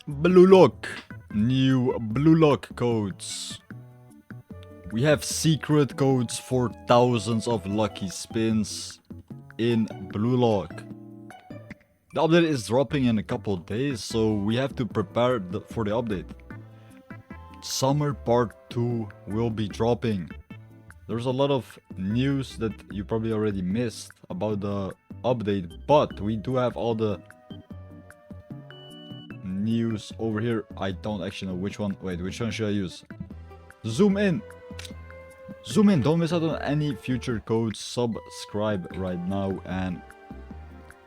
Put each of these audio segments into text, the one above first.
Blue lock. New blue lock codes. We have secret codes for thousands of lucky spins in blue lock. The update is dropping in a couple of days, so we have to prepare for the update. Summer part 2 will be dropping. There's a lot of news that you probably already missed about the update, but we do have all the news over here. I don't actually know which one. Wait, which one should I use? Zoom in. Zoom in. Don't miss out on any future codes. Subscribe right now and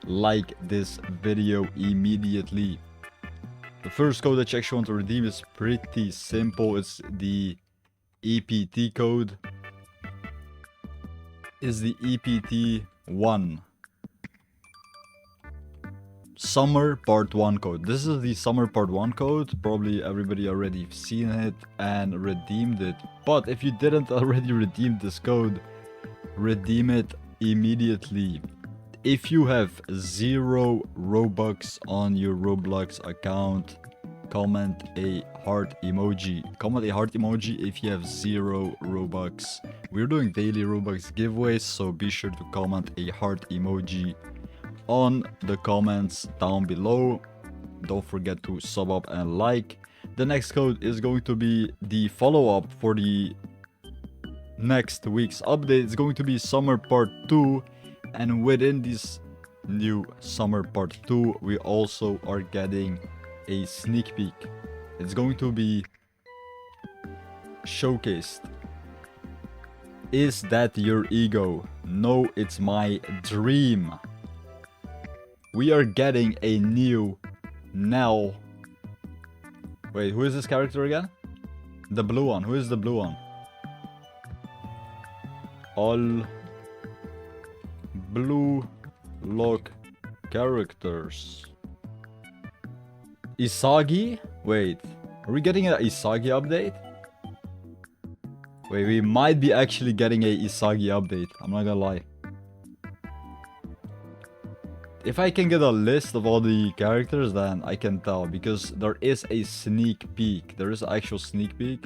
like this video immediately. The first code that you actually want to redeem is pretty simple. It's the EPT code. Is the EPT 1. Summer part 1 code. This is the summer part 1 code. Probably everybody already seen it and redeemed it. But if you didn't already redeem this code, redeem it immediately. If you have 0 Robux on your Roblox account, comment a heart emoji. Comment a heart emoji if you have 0 Robux. We're doing daily Robux giveaways, so be sure to comment a heart emoji on the comments down below. Don't forget to sub up and like. The next code is going to be the follow-up for the next week's update. It's going to be summer part 2, and within this new summer part 2 we also are getting a sneak peek. It's going to be showcased. Is that your ego? No, it's my dream. We are getting a new Nell. Wait, who is this character again? The blue one. Who is the blue one? All blue lock characters. Isagi? Wait, are we getting an Isagi update? Wait, we might be actually getting a Isagi update. I'm not gonna lie. If I can get a list of all the characters, then I can tell, because there is a sneak peek. There is an actual sneak peek.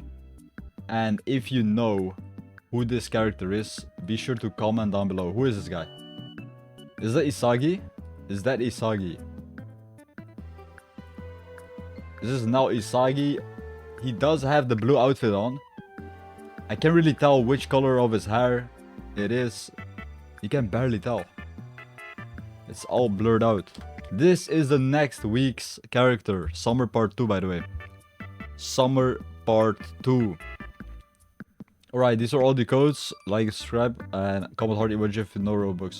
And if you know who this character is, be sure to comment down below. Who is this guy? Is that Isagi? Is that Isagi? This is now Isagi. He does have the blue outfit on. I can't really tell which color of his hair it is. You can barely tell. It's all blurred out. This is the next week's character. Summer part 2, by the way. Summer part 2. Alright, these are all the codes. Like, subscribe, and comment heart emoji if you know Robux.